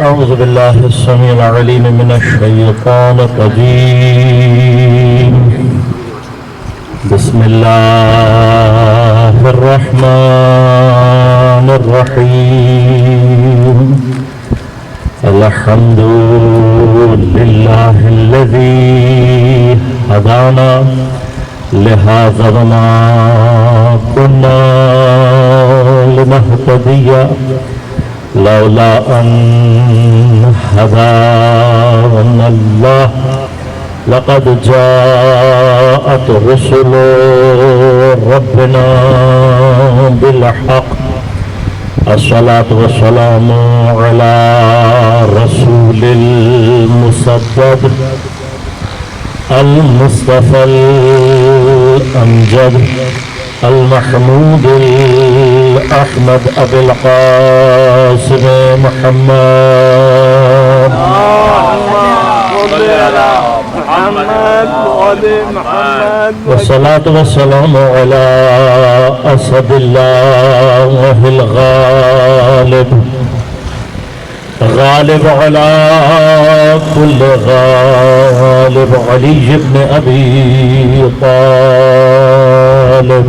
أعوذ بالله السميع العليم من الشيطان الرجيم. بسم الله الرحمن الرحيم. الحمد لله الذي هدانا لهذا وما كنا لنهتدي لولا أن هدانا الله لقد جاءت رسل ربنا بالحق. الصلاة والسلام على رسول المصدق المصطفى الأمجد المحمود الأحمد أبي القاسم محمد. والصلاة والسلام على أسد الله الغالب غالب على كل غالب علي بن أبي طالب.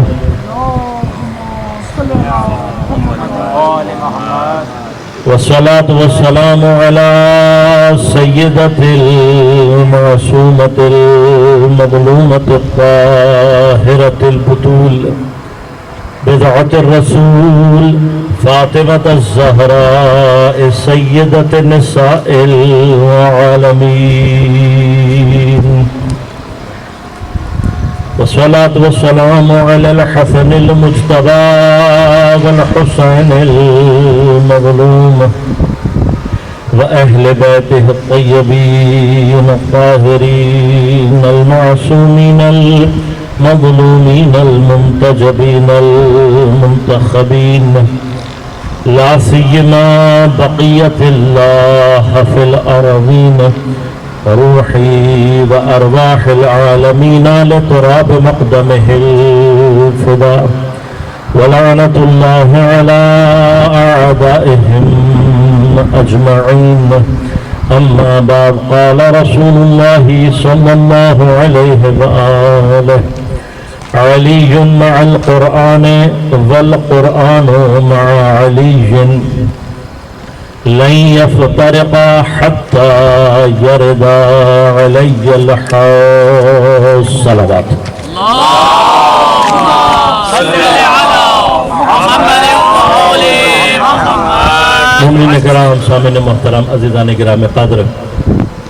والصلاة والسلام على سيدة المعصومة المظلومة الطاهرة البتول بضعة الرسول فاطمة الزهراء سيدة نساء العالمين. والصلاة والسلام على الحسن المجتبى والحسين المظلوم وأهل بيته الطيبين الطاهرين المعصومين المظلومين المنتجبين المنتخبين، لا سيما بقية الله في الأرضين، روحي وأرواح العالمين لتراب مقدمه الفداء، ولعنة الله على أعدائهم أجمعين. أما بعد، قال رسول الله صلى الله عليه وآله: علي مع القرآن والقرآن مع علي لن يفترقا حتى يرد علي الحوض. صلوات اللهم صل على محمد وآل محمد. مومنین کرام، سامعین محترم، عزیزان گرامی قدر،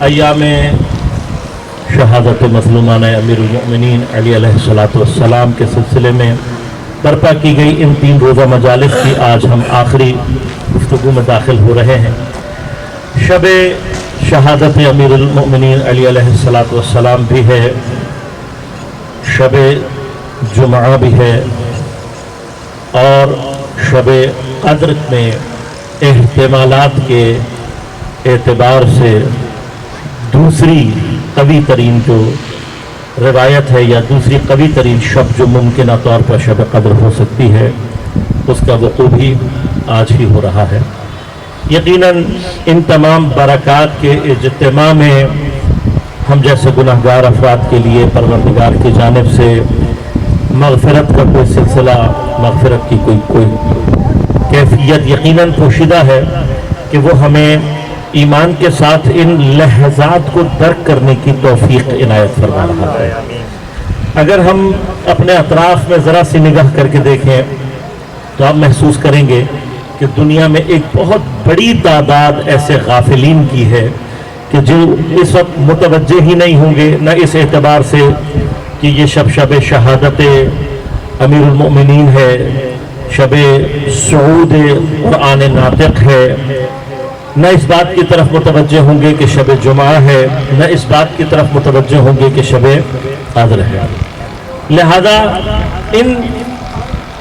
ایام شہادت مظلومان امیر المؤمنین علی علیہ السلام کے سلسلے میں برپا کی گئی ان 3 روزہ مجالس کی آج ہم آخری گفتگو میں داخل ہو رہے ہیں. شب شہادت امیر المؤمنین علی علیہ السلام بھی ہے، شب جمعہ بھی ہے، اور شب قدر میں احتمالات کے اعتبار سے دوسری قوی ترین جو روایت ہے یا دوسری قوی ترین شب جو ممکنہ طور پر شب قدر ہو سکتی ہے، اس کا وقوع بھی آج ہی ہو رہا ہے. یقیناً ان تمام برکات کے اجتماع میں ہم جیسے گناہگار افراد کے لیے پروردگار کی جانب سے مغفرت کا کوئی سلسلہ، مغفرت کی کوئی کیفیت یقیناً پوشیدہ ہے کہ وہ ہمیں ایمان کے ساتھ ان لحظات کو درک کرنے کی توفیق عنایت فرما رہا ہے. اگر ہم اپنے اطراف میں ذرا سی نگاہ کر کے دیکھیں تو آپ محسوس کریں گے کہ دنیا میں ایک بہت بڑی تعداد ایسے غافلین کی ہے کہ جو اس وقت متوجہ ہی نہیں ہوں گے، نہ اس اعتبار سے کہ یہ شب شہادت امیر المؤمنین ہے، شب صعود قرآن ناطق ہے، نہ اس بات کی طرف متوجہ ہوں گے کہ شب جمعہ ہے، نہ اس بات کی طرف متوجہ ہوں گے کہ شب قدر ہے. لہذا ان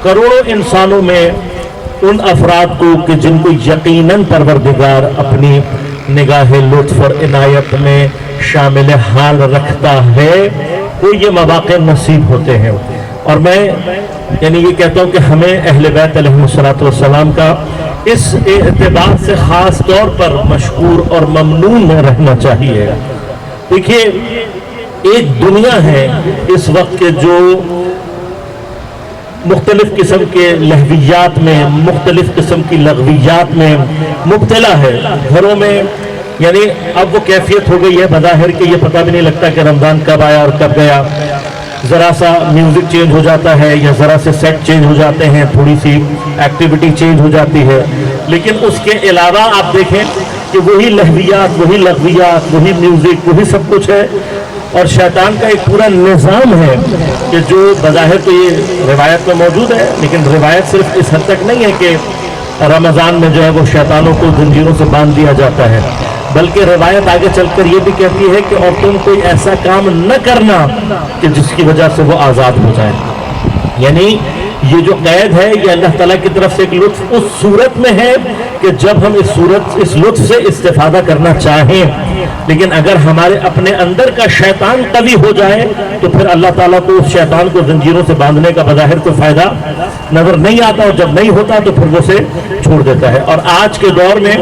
کروڑوں انسانوں میں ان افراد کو کہ جن کو یقیناً پروردگار اپنی نگاہ لطف اور عنایت میں شامل حال رکھتا ہے، کو یہ مواقع نصیب ہوتے ہیں. اور میں یہ کہتا ہوں کہ ہمیں اہل بیت علیہ السلام کا اس اعتبار سے خاص طور پر مشکور اور ممنون رہنا چاہیے۔ دیکھیے ایک دنیا ہے اس وقت کے جو مختلف قسم کے لہویات میں، مختلف قسم کی لغویات میں مبتلا ہے۔ گھروں میں یعنی اب وہ کیفیت ہو گئی ہے بظاہر کہ یہ پتہ بھی نہیں لگتا کہ رمضان کب آیا اور کب گیا۔ ذرا سا میوزک چینج ہو جاتا ہے یا ذرا سے سیٹ چینج ہو جاتے ہیں، تھوڑی سی ایکٹیویٹی چینج ہو جاتی ہے، لیکن اس کے علاوہ آپ دیکھیں کہ وہی لہویات، وہی لغویات، وہی میوزک، وہی سب کچھ ہے۔ اور شیطان کا ایک پورا نظام ہے کہ جو بظاہر تو یہ روایت میں موجود ہے، لیکن روایت صرف اس حد تک نہیں ہے کہ رمضان میں جو ہے وہ شیطانوں کو زنجیروں سے باندھ دیا جاتا ہے، بلکہ روایت آگے چل کر یہ بھی کہتی ہے کہ عورتوں کو کوئی ایسا کام نہ کرنا کہ جس کی وجہ سے وہ آزاد ہو جائیں۔ یعنی یہ جو قید ہے یہ اللہ تعالیٰ کی طرف سے ایک لطف اس صورت میں ہے کہ جب ہم اس لطف سے استفادہ کرنا چاہیں، لیکن اگر ہمارے اپنے اندر کا شیطان قوی ہو جائے تو پھر اللہ تعالیٰ کو اس شیطان کو زنجیروں سے باندھنے کا بظاہر کوئی فائدہ نظر نہیں آتا، اور جب نہیں ہوتا تو پھر وہ اسے چھوڑ دیتا ہے۔ اور آج کے دور میں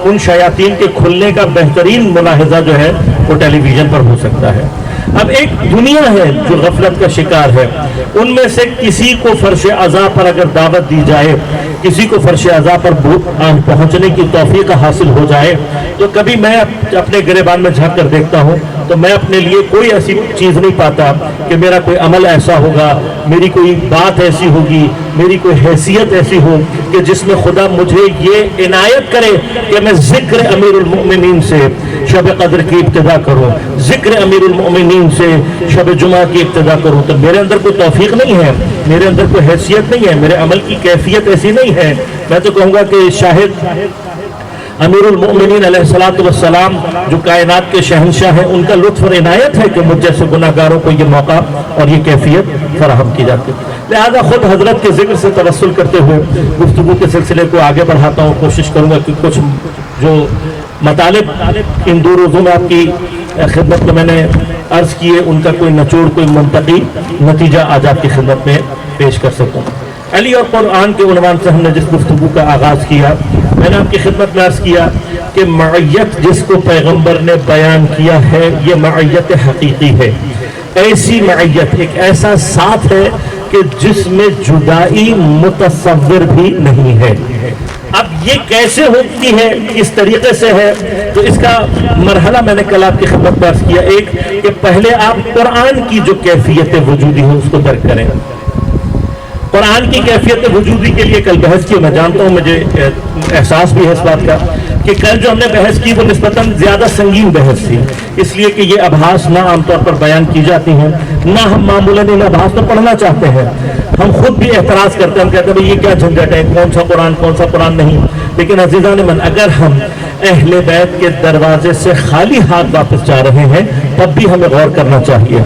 ان شیاطین کے کھلنے کا بہترین ملاحظہ جو ہے وہ ٹیلی ویژن پر ہو سکتا ہے۔ اب ایک دنیا ہے جو غفلت کا شکار ہے، ان میں سے کسی کو فرش عزا پر اگر دعوت دی جائے، کسی کو فرش عزا پر پہنچنے کی توفیق حاصل ہو جائے، تو کبھی میں اپنے گریبان میں جھانک کر دیکھتا ہوں تو میں اپنے لیے کوئی ایسی چیز نہیں پاتا کہ میرا کوئی عمل ایسا ہوگا، میری کوئی بات ایسی ہوگی، میری کوئی حیثیت ایسی ہو کہ جس میں خدا مجھے یہ عنایت کرے کہ میں ذکر امیر المؤمنین سے شب قدر کی ابتدا کروں، ذکر امیر المؤمنین سے شب جمعہ کی ابتدا کروں۔ تو میرے اندر کوئی توفیق نہیں ہے، میرے اندر کوئی حیثیت نہیں ہے، میرے عمل کی کیفیت ایسی نہیں ہے۔ میں تو کہوں گا کہ شاہد امیر المؤمنین علیہ الصلوۃ والسلام جو کائنات کے شہنشاہ ہیں، ان کا لطف اور عنایت ہے کہ مجھ جیسے گناہ گاروں کو یہ موقع اور یہ کیفیت فراہم کی جاتی ہے۔ لہذا خود حضرت کے ذکر سے توسل کرتے ہوئے گفتگو کے سلسلے کو آگے بڑھاتا ہوں، کوشش کروں گا کہ کچھ جو مطالب ان دو روزوں میں آپ کی خدمت میں میں نے عرض کیے، ان کا کوئی نچوڑ، کوئی منطقی نتیجہ آج آپ کی خدمت میں پیش کر سکوں۔ علی اور قرآن کے عنوان سے ہم نے جس گفتگو کا آغاز کیا، میں نے آپ کی خدمت میں عرض کیا کہ معیت جس کو پیغمبر نے بیان کیا ہے یہ معیت حقیقی ہے۔ ایسی معیت، ایک ایسا ساتھ ہے کہ جس میں جدائی متصور بھی نہیں ہے۔ اب یہ کیسے ہوتی ہے، کس طریقے سے ہے، تو اس کا مرحلہ میں نے کل آپ کی خدمت میں عرض کیا۔ ایک کہ پہلے آپ قرآن کی جو کیفیت وجودی ہے اس کو درک کریں۔ قرآن کی کیفیت وجودی کے لیے کل بحث کی، میں جانتا ہوں، مجھے احساس بھی ہے اس بات کا کہ کل جو ہم نے بحث کی وہ نسبتاً زیادہ سنگین بحث تھی، اس لیے کہ یہ ابحاث نہ عام طور پر بیان کی جاتی ہیں، نہ ہم معمولاً ان ابحاث میں پڑھنا چاہتے ہیں۔ ہم خود بھی اعتراض کرتے ہیں، ہم کہتے ہیں بھئی یہ کیا جھنجھٹ ہے، کون سا قرآن نہیں۔ لیکن عزیزان من، اگر ہم اہل بیت کے دروازے سے خالی ہاتھ واپس جا رہے ہیں تب بھی ہمیں غور کرنا چاہیے۔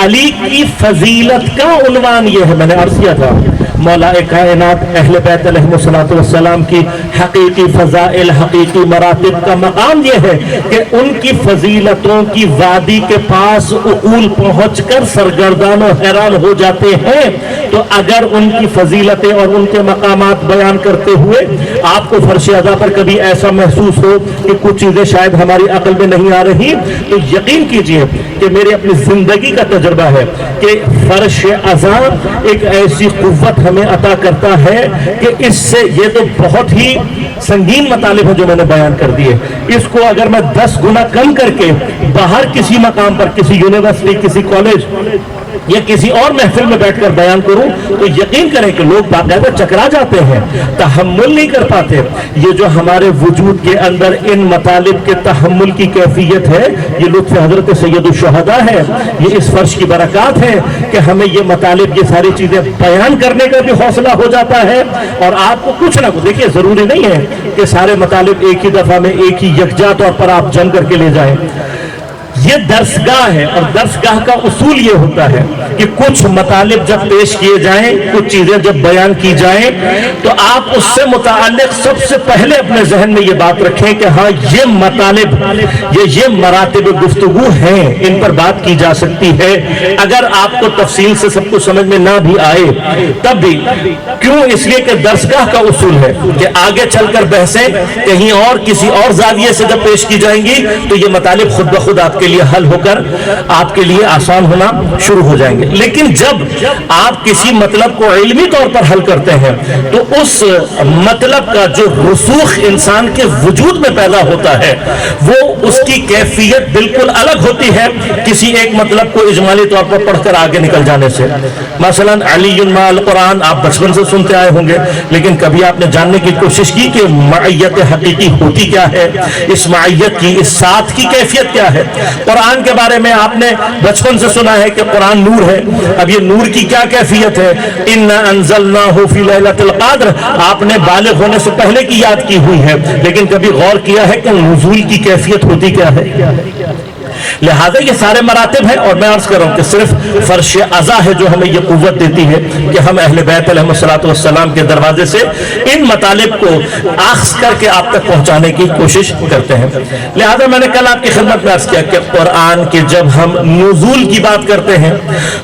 علی کی فضیلت کا عنوان یہ ہے، میں نے عرض کیا تھا، مولا کائنات اہل بیت علیہ السلام کی حقیقی فضائل، حقیقی مراتب کا مقام یہ ہے کہ ان کی فضیلتوں کی وادی کے پاس عقول پہنچ کر سرگردان و حیران ہو جاتے ہیں۔ تو اگر ان کی فضیلتیں اور ان کے مقامات بیان کرتے ہوئے آپ کو فرش عزا پر کبھی ایسا محسوس ہو کہ کچھ چیزیں شاید ہماری عقل میں نہیں آ رہی، تو یقین کیجئے کہ میری اپنی زندگی کا تجربہ ہے کہ فرش عزا ایک ایسی قوت ہمیں عطا کرتا ہے کہ اس سے، یہ تو بہت ہی سنگین مطالب ہے جو میں نے بیان کر دیے، اس کو اگر میں 10 گنا کم کر کے باہر کسی مقام پر، کسی یونیورسٹی، کسی کالج یا کسی اور محفل میں بیٹھ کر بیان کروں تو یقین کریں کہ لوگ باقاعدہ چکرا جاتے ہیں، تحمل نہیں کر پاتے۔ یہ جو ہمارے وجود کے اندر ان مطالب کے تحمل کی کیفیت ہے، یہ لطف حضرت سید الشہداء ہے، یہ اس فرش کی برکات ہے کہ ہمیں یہ مطالب، یہ ساری چیزیں بیان کرنے کا بھی حوصلہ ہو جاتا ہے۔ اور آپ کو کچھ نہ کچھ، دیکھیے ضروری نہیں ہے کہ سارے مطالب ایک ہی دفعہ میں ایک ہی یکجا طور پر آپ جم کر کے لے جائیں، یہ درسگاہ ہے، اور درسگاہ کا اصول یہ ہوتا ہے کہ کچھ مطالب جب پیش کیے جائیں، کچھ چیزیں جب بیان کی جائیں، تو آپ اس سے متعلق سب سے پہلے اپنے ذہن میں یہ بات رکھیں کہ ہاں یہ مطالب، یہ مراتب گفتگو ہیں، ان پر بات کی جا سکتی ہے۔ اگر آپ کو تفصیل سے سب کچھ سمجھ میں نہ بھی آئے تب بھی، کیوں؟ اس لیے کہ درسگاہ کا اصول ہے کہ آگے چل کر بحثیں کہیں اور کسی اور زاویے سے جب پیش کی جائیں گی تو یہ مطالب خود بخود آپ کے لیے حل ہو کر آپ کے لیے آسان ہونا شروع ہو جائیں گے۔ لیکن جب آپ کسی مطلب کو علمی طور پر حل کرتے ہیں تو اس مطلب کا جو رسوخ انسان کے وجود میں پیدا ہوتا ہے وہ اس کی کیفیت بالکل الگ ہوتی ہے کسی ایک مطلب کو اجمالی طور پر پڑھ کر آگے نکل جانے سے۔ مثلا علی مع القرآن آپ بچپن سے سنتے آئے ہوں گے، لیکن کبھی آپ نے جاننے کی کوشش کی کہ معیت حقیقی ہوتی کیا ہے، اس معیت کی، اس ساتھ کی کیفیت کیا ہے؟ قرآن کے بارے میں آپ نے بچپن سے سنا ہے کہ قرآن نور ہے، اب یہ نور کی کیا کیفیت ہے؟ اِنَّا أَنزَلْنَاهُ فِي لَيْلَةِ الْقَدْرِ آپ نے بالغ ہونے سے پہلے کی یاد کی ہوئی ہے، لیکن کبھی غور کیا ہے کہ نزول کی کیفیت ہوتی کیا ہے؟ لہذا یہ سارے مراتب ہیں، اور میں عرض کر رہا ہوں کہ صرف فرش عزا ہے جو ہمیں یہ قوت دیتی ہے کہ ہم اہل بیت علیہ السلام کے دروازے سے ان مطالب کو آخذ کر کے آپ تک پہنچانے کی کوشش کرتے ہیں۔ لہذا میں نے کل آپ کی خدمت میں عرض کیا کہ قرآن کے جب ہم نزول کی بات کرتے ہیں،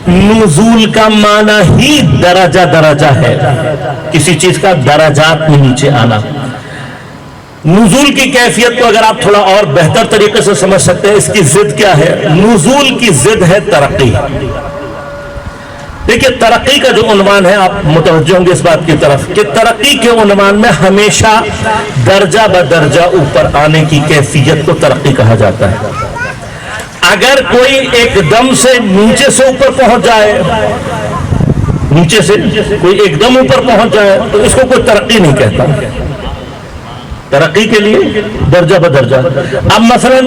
نزول کا معنی ہی درجہ درجہ ہے، کسی چیز کا درجات میں نیچے آنا۔ نزول کی کیفیت کو اگر آپ تھوڑا اور بہتر طریقے سے سمجھ سکتے ہیں، اس کی ضد کیا ہے؟ نزول کی ضد ہے ترقی۔ دیکھیے ترقی کا جو عنوان ہے، آپ متوجہ ہوں گے اس بات کی طرف کہ ترقی کے عنوان میں ہمیشہ درجہ بدرجہ اوپر آنے کی کیفیت کو ترقی کہا جاتا ہے۔ اگر کوئی ایک دم سے نیچے سے اوپر پہنچ جائے، نیچے سے کوئی ایک دم اوپر پہنچ جائے تو اس کو کوئی ترقی نہیں کہتا۔ ترقی کے لیے درجہ بدرجہ۔ اب مثلا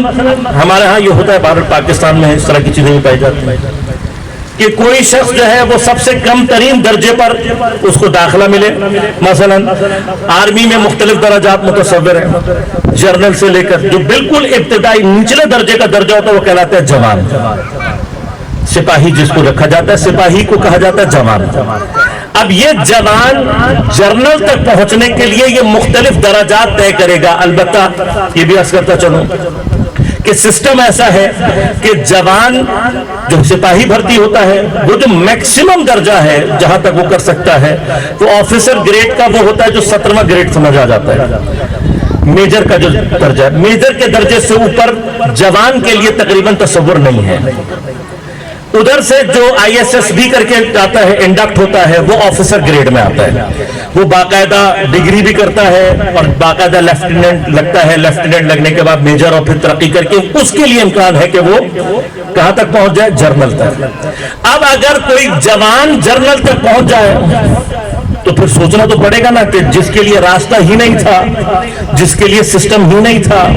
ہمارے ہاں یہ ہوتا ہے، بھارت پاکستان میں اس طرح کی چیزیں بھی پائی جاتی ہیں کہ کوئی شخص جو ہے وہ سب سے کم ترین درجے پر اس کو داخلہ ملے۔ مثلا آرمی میں مختلف درجات متصور ہیں، جرنل سے لے کر جو بالکل ابتدائی نچلے درجے کا درجہ ہوتا ہے وہ کہلاتا ہے جوان۔ سپاہی جس کو رکھا جاتا ہے، سپاہی کو کہا جاتا ہے جوان۔ اب یہ جوان جرنل تک پہنچنے کے لیے یہ مختلف درجات طے کرے گا۔ البتہ یہ بھی عرض کرتا چلوں کہ سسٹم ایسا ہے کہ جوان جو سپاہی بھرتی ہوتا ہے وہ جو میکسیمم درجہ ہے جہاں تک وہ کر سکتا ہے وہ آفیسر گریڈ کا وہ ہوتا ہے جو 17واں گریڈ سمجھا جاتا ہے۔ میجر کا جو درجہ ہے، میجر کے درجے سے اوپر جوان کے لیے تقریباً تصور نہیں ہے۔ ادھر سے جو آئی ایس ایس بھی کر کے جاتا ہے، انڈکٹ ہوتا ہے، وہ آفیسر گریڈ میں آتا ہے، وہ باقاعدہ ڈگری بھی کرتا ہے اور باقاعدہ لیفٹیننٹ لگتا ہے، لیفٹیننٹ لگنے کے بعد میجر اور پھر ترقی کر کے اس کے لیے امکان ہے کہ وہ کہاں تک پہنچ جائے؟ جرنل تک۔ اب اگر کوئی جوان جرنل تک پہنچ جائے تو پھر سوچنا تو پڑے گا نا کہ جس کے لیے راستہ ہی نہیں تھا، جس کے لیے سسٹم ہی نہیں تھا،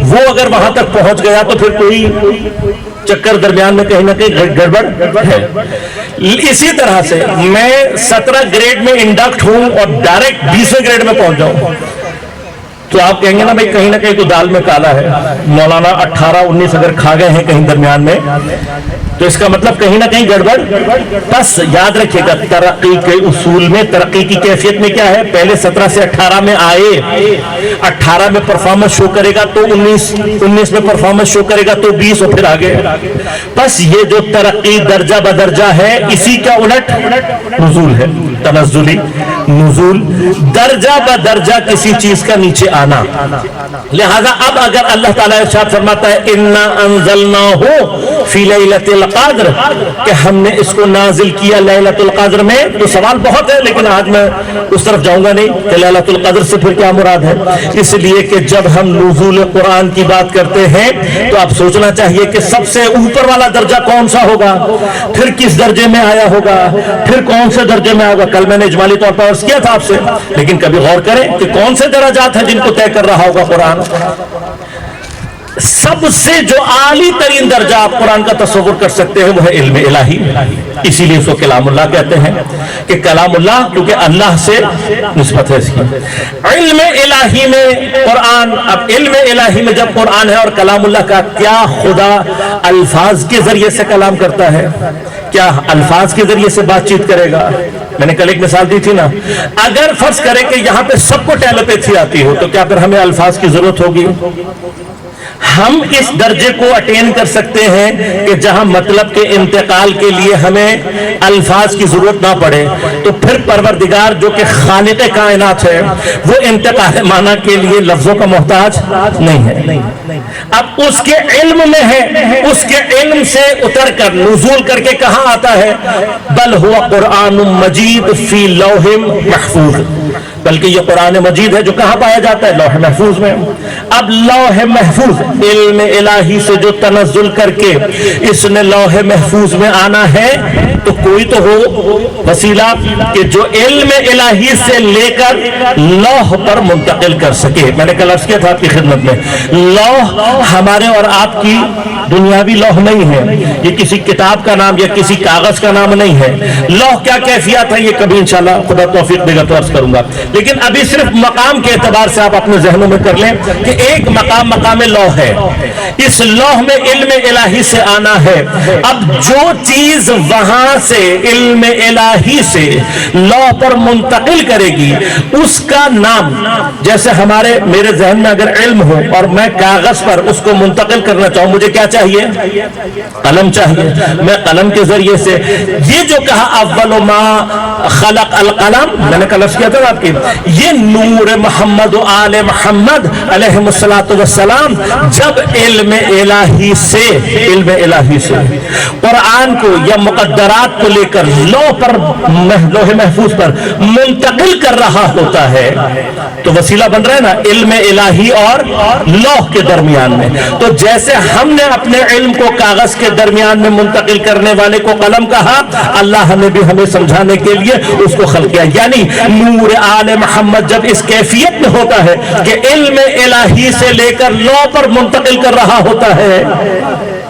وہ اگر وہاں تک پہنچ گیا تو پھر کوئی چکر درمیان میں کہیں نہ کہیں گڑبڑ ہے۔ اسی طرح سے میں 17 گریڈ میں انڈکٹ ہوں اور ڈائریکٹ 20ویں گریڈ میں پہنچ جاؤں تو آپ کہیں گے نا بھائی کہیں نہ کہیں تو دال میں کالا ہے۔ مولانا 18-19 اگر کھا گئے ہیں کہیں درمیان میں تو اس کا مطلب کہیں نہ کہیں گڑبڑ۔ بس یاد رکھیے گا ترقی کے اصول میں، ترقی کی کیفیت میں کیا ہے؟ پہلے 17 سے 18 میں آئے، 18 میں پرفارمنس شو کرے گا تو 19 میں پرفارمنس شو کرے گا تو 20 اور پھر آگے۔ بس یہ جو ترقی درجہ بدرجہ ہے اسی کا الٹ نزول ہے، تنزلی نزول، درجہ بدرجہ کسی چیز کا نیچے آنا۔ لہذا اب اگر اللہ تعالیٰ ارشاد فرماتا ہے اِنَّا أَنزَلْنَاهُ فِي لَيْلَةِ القدر کہ ہم نے اس کو نازل کیا لیلۃ القدر میں، تو سوال بہت ہے لیکن آج میں اس طرف جاؤں گا نہیں کہ لیلۃ القدر سے پھر کیا مراد ہے۔ اس لیے کہ جب ہم نزول قرآن کی بات کرتے ہیں تو آپ سوچنا چاہیے کہ سب سے اوپر والا درجہ کون سا ہوگا، پھر کس درجے میں آیا ہوگا، پھر کون سے درجے میں آئے گا۔ کل میں نے اجمالی طور پر عرض کیا تھا آپ سے، لیکن کبھی غور کریں کہ کون سے درجات ہیں جن کو طے کر رہا ہوگا قرآن۔ سب سے جو عالی ترین درجہ آپ قرآن کا تصور کر سکتے ہیں وہ ہے علم الہی. اسی لیے اس کو کلام اللہ کہتے ہیں کہ کلام اللہ، کیونکہ اللہ سے نسبت ہے اس کی. علم الہی میں قرآن، اب علم الہی میں جب قرآن ہے اور کلام اللہ کا، کیا خدا الفاظ کے ذریعے سے کلام کرتا ہے؟ کیا الفاظ کے ذریعے سے بات چیت کرے گا؟ میں نے کل ایک مثال دی تھی نا، اگر فرض کریں کہ یہاں پہ سب کو ٹیلیپیتھی آتی ہو تو کیا پھر ہمیں الفاظ کی ضرورت ہوگی؟ ہم اس درجے کو اٹین کر سکتے ہیں کہ جہاں مطلب کے انتقال کے لیے ہمیں الفاظ کی ضرورت نہ پڑے، تو پھر پروردگار جو کہ خالق کائنات ہے وہ انتقال معنی کے لیے لفظوں کا محتاج نہیں ہے. اب اس کے علم میں ہے، اس کے علم سے اتر کر نزول کر کے کہاں آتا ہے؟ بل ہوا قرآن مجید فی لوح محفوظ، بلکہ یہ قرآن مجید ہے جو کہاں پایا جاتا ہے؟ لوح محفوظ میں. اب لوح محفوظ علم الہی سے جو تنزل کر کے اس نے لوح محفوظ میں آنا ہے، تو کوئی تو ہو وسیلہ کہ جو علم الہی سے لے کر لوح پر منتقل کر سکے. میں نے کل عرض کیا تھا آپ کی خدمت میں، لوح ہمارے اور آپ کی دنیاوی لوح نہیں ہے، یہ کسی کتاب کا نام یا کسی کاغذ کا نام نہیں ہے. لوح کیا کیفیت ہے یہ کبھی انشاءاللہ خدا توفیق دے گا تو عرض کروں گا، لیکن ابھی صرف مقام کے اعتبار سے آپ اپنے ذہنوں میں کر لیں کہ ایک مقام لوح ہے. اس لوح میں علم الہی سے آنا ہے. اب جو چیز وہاں سے علم الہی سے لوح پر منتقل کرے گی اس کا نام، جیسے میرے ذہن میں اگر علم ہو اور میں کاغذ پر اس کو منتقل کرنا چاہوں، مجھے کیا چاہیے؟ قلم چاہیے. میں قلم کے ذریعے سے یہ جو کہا اول ما خلق القلم، میں نے کل عرض کیا تھا آپ کی، یہ نور محمد و آل محمد علیہ السلام جب علم الہی سے قرآن کو یا مقدرات کو لے کر لوح محفوظ پر منتقل کر رہا ہوتا ہے، تو وسیلہ بن رہا ہے نا علم الہی اور لوح کے درمیان میں. تو جیسے ہم نے اپنے علم کو کاغذ کے درمیان میں منتقل کرنے والے کو قلم کہا، اللہ نے بھی ہمیں سمجھانے کے لیے اس کو خلق کیا. یعنی نور آل محمد جب اس کیفیت میں ہوتا ہے کہ علم الہی سے لے کر لوح پر منتقل کر رہا ہوتا ہے،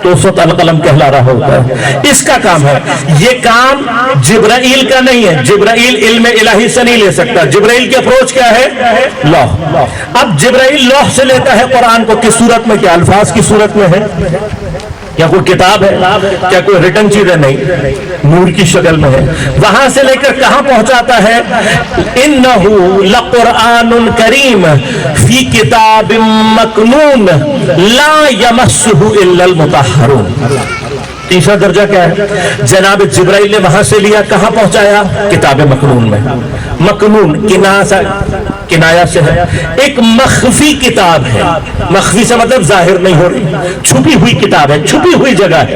تو اس وقت القلم کہلا رہا ہوتا ہے. اس کا کام ہے. یہ کام جبرائیل کا نہیں ہے. جبرائیل علم الہی سے نہیں لے سکتا. جبرائیل کی اپروچ کیا ہے؟ لوح. اب جبرائیل لوح سے لیتا ہے قرآن کو کس صورت میں؟ کیا الفاظ کی صورت میں ہے؟ کیا کوئی کتاب ہے؟ کیا کوئی ریٹن چیز ہے؟ نہیں، نور کی شکل میں ہے. وہاں سے لے کر کہاں پہنچاتا ہے؟ انہ لقرآن کریم فی کتاب مکنون لا یمسہ الا المطہرون. تیسرا درجہ کیا ہے؟ جناب جبرائیل نے وہاں سے لیا، کہاں پہنچایا؟ کتاب مکنون میں. مکنون کنایا سے ہے، ایک مخفی کتاب ہے. مخفی سے مطلب ظاہر نہیں ہو رہی، چھپی ہوئی کتاب ہے، چھپی ہوئی جگہ ہے.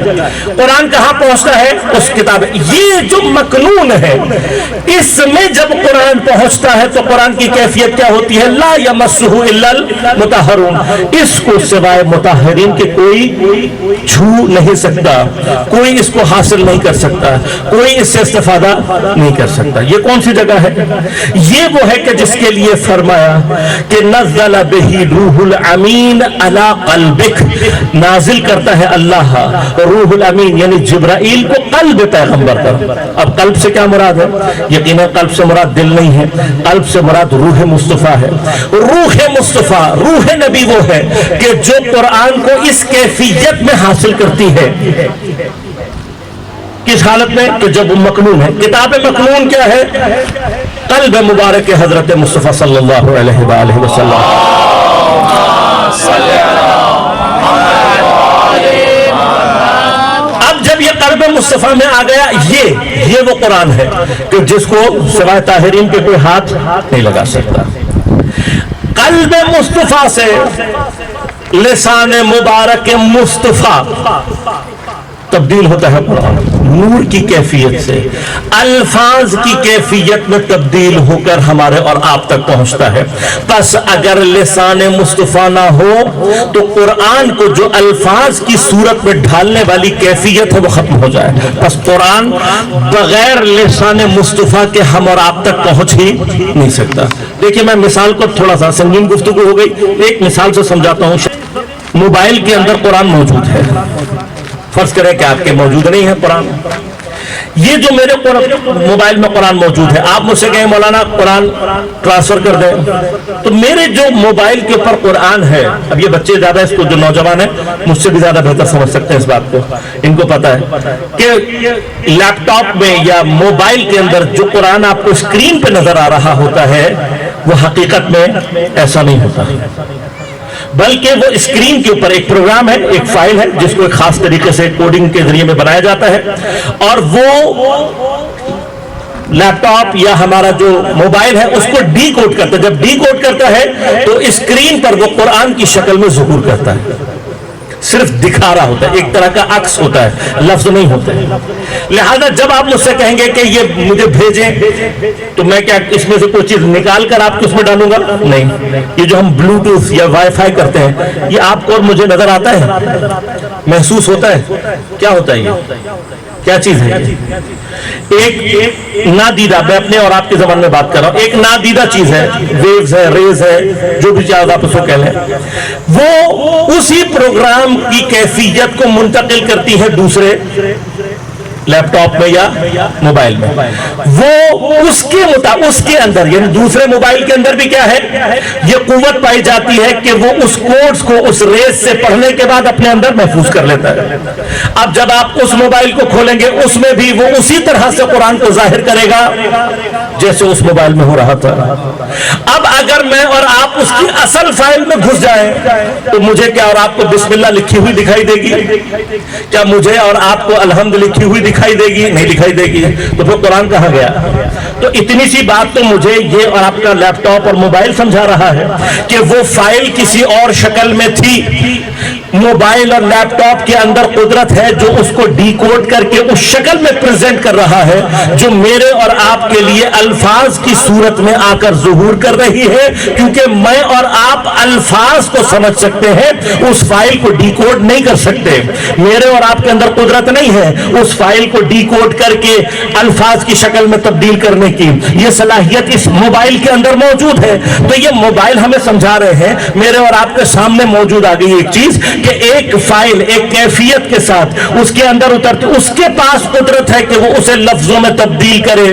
قرآن کہاں پہنچتا ہے؟ اس کتاب. یہ جو مکنون ہے، اس میں جب قرآن پہنچتا ہے تو قرآن کی کیفیت کیا ہوتی ہے؟ لا یمسہ الا المطہرون. اس کو سوائے مطہرین کے کوئی چھو نہیں سکتا، کوئی اس کو حاصل نہیں کر سکتا، کوئی اس سے استفادہ نہیں کر سکتا. یہ کون سی جگہ ہے؟ یہ وہ ہے کہ جس کے لیے فرمایا کہ نزل بہ روح الامین علی قلبک، نازل کرتا ہے اللہ روح الامین یعنی جبرائیل کو قلب پیغمبر پر. اب قلب سے کیا مراد ہے؟ یقینا قلب سے مراد دل نہیں ہے، قلب سے مراد روح مصطفیٰ ہے. روح مصطفیٰ، روح نبی وہ ہے کہ جو قرآن کو اس کیفیت میں حاصل کرتی ہے. کس حالت میں؟ کہ جب وہ مکنون ہے. کتاب مکنون کیا ہے؟ قلب مبارک حضرت مصطفیٰ صلی اللہ علیہ وآلہ وسلم. اب جب یہ قلب مصطفیٰ میں آ گیا، یہ وہ قرآن ہے کہ جس کو سوائے طاہرین کے کوئی ہاتھ نہیں لگا سکتا. قلب مصطفیٰ سے لسان مبارک مصطفیٰ تبدیل ہوتا ہے قرآن نور کی کیفیت سے، الفاظ کی کیفیت میں تبدیل ہو کر ہمارے اور آپ تک پہنچتا ہے. پس اگر لسان مصطفیٰ نہ ہو تو قرآن کو جو الفاظ کی صورت میں ڈھالنے والی کیفیت ہے وہ ختم ہو جائے. پس قرآن بغیر لسان مصطفیٰ کے ہم اور آپ تک پہنچ ہی نہیں سکتا. دیکھیے میں مثال کو تھوڑا سا سنگین گفتگو ہو گئی، ایک مثال سے سمجھاتا ہوں. موبائل کے اندر قرآن موجود ہے، فرض کریں کہ آپ کے موجود نہیں ہے قرآن، یہ جو میرے موبائل میں قرآن موجود ہے، آپ مجھ سے کہیں مولانا قرآن ٹرانسفر کر دیں، تو میرے جو موبائل کے اوپر قرآن ہے، اب یہ بچے زیادہ اس کو جو نوجوان ہیں مجھ سے بھی زیادہ بہتر سمجھ سکتے ہیں اس بات کو، ان کو پتا ہے کہ لیپ ٹاپ میں یا موبائل کے اندر جو قرآن آپ کو اسکرین پہ نظر آ رہا ہوتا ہے وہ حقیقت میں ایسا نہیں ہوتا، بلکہ وہ اسکرین کے اوپر ایک پروگرام ہے، ایک فائل ہے جس کو ایک خاص طریقے سے کوڈنگ کے ذریعے میں بنایا جاتا ہے، اور وہ لیپ ٹاپ یا ہمارا جو موبائل ہے اس کو ڈی کوڈ کرتا ہے، جب ڈی کوڈ کرتا ہے تو اسکرین پر وہ قرآن کی شکل میں ظہور کرتا ہے، صرف دکھا رہا ہوتا ہے، ایک طرح کا عکس ہوتا ہے، لفظ نہیں ہوتے۔ لہذا جب آپ مجھ سے کہیں گے کہ یہ مجھے بھیجیں تو میں کیا اس میں سے کوئی چیز نکال کر آپ کو اس میں ڈالوں گا؟ نہیں، یہ جو ہم بلوٹوتھ یا وائی فائی کرتے ہیں یہ آپ کو اور مجھے نظر آتا ہے، محسوس ہوتا ہے، کیا ہوتا ہے، یہ کیا چیز ہے؟ ایک نادیدہ، میں اپنے اور آپ کی زبان میں بات کر رہا ہوں، ایک نادیدہ چیز ہے، ویوز ہے، ریز ہے، جو بھی چاہے آپ اس کو کہہ لیں، وہ اسی پروگرام کی کیفیت کو منتقل کرتی ہے دوسرے لیپ ٹاپ میں یا موبائل میں، وہ اس کے اندر یعنی دوسرے موبائل کے اندر بھی کیا ہے، یہ قوت پائی جاتی ہے کہ وہ اس کوڈز کو اس ریز سے پڑھنے کے بعد اپنے اندر محفوظ کر لیتا ہے۔ اب جب آپ اس موبائل کو کھولیں گے اس میں بھی وہ اسی طرح سے قرآن کو ظاہر کرے گا جیسے اس موبائل میں ہو رہا تھا۔ اب اگر میں اور آپ اس کی اصل فائل میں گھس جائیں تو مجھے کیا اور آپ کو بسم اللہ لکھی ہوئی دکھائی دے گی؟ کیا مجھے اور آپ کو الحمد لکھی ہوئی دکھائی دے گی؟ نہیں دکھائی دے گی، تو پھر قرآن کہاں گیا؟ تو اتنی سی بات تو مجھے یہ اور آپ کا لیپ ٹاپ اور موبائل سمجھا رہا ہے کہ وہ فائل کسی اور شکل میں تھی، موبائل اور لیپ ٹاپ کے اندر قدرت ہے جو اس کو ڈی کوڈ کر کے اس شکل میں پریزنٹ کر رہا ہے جو میرے اور آپ کے لیے الفاظ کی صورت میں آ کر ظہور کر رہی ہے، کیونکہ میں اور آپ الفاظ کو سمجھ سکتے ہیں، اس فائل کو ڈی کوڈ نہیں کر سکتے، میرے اور آپ کے اندر قدرت نہیں ہے اس فائل کو ڈی کوڈ کر کے الفاظ کی شکل میں تبدیل کرنے کی، یہ صلاحیت اس موبائل کے اندر موجود ہے۔ تو یہ موبائل ہمیں سمجھا رہے ہیں، میرے اور آپ کے سامنے موجود آ گئی ایک چیز کہ ایک فائل ایک کیفیت کے ساتھ اس کے اندر اترتی، اس کے پاس قدرت ہے کہ وہ اسے لفظوں میں تبدیل کرے۔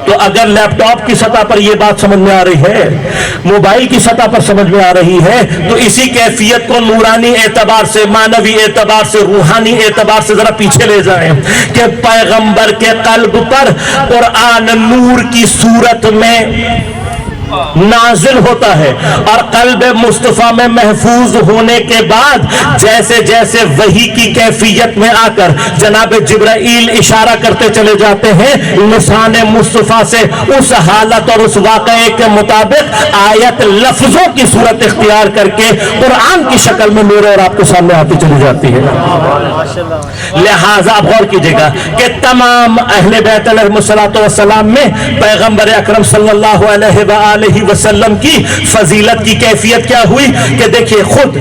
تو اگر لیپ ٹاپ کی سطح پر یہ بات سمجھ میں آ رہی ہے، موبائل کی سطح پر سمجھ میں آ رہی ہے، تو اسی کیفیت کو نورانی اعتبار سے، معنوی اعتبار سے، روحانی اعتبار سے ذرا پیچھے لے جائیں کہ پیغمبر کے قلب پر قرآن نور کی صورت میں نازل ہوتا ہے، اور قلب مصطفیٰ میں محفوظ ہونے کے بعد جیسے جیسے وحی کی کیفیت میں آ کر جناب جبرائیل اشارہ کرتے چلے جاتے ہیں لسان مصطفیٰ سے اس حالت اور اس واقعے کے مطابق آیت لفظوں کی صورت اختیار کر کے قرآن کی شکل میں میرے اور آپ کے سامنے آتی چلی جاتی ہے۔ لہٰذا آپ غور کیجئے گا کہ تمام اہل بیت علیہ السلام میں پیغمبر اکرم صلی اللہ علیہ وآلہ وسلم کی فضیلت کی کیفیت کیا ہوئی کہ دیکھیں خود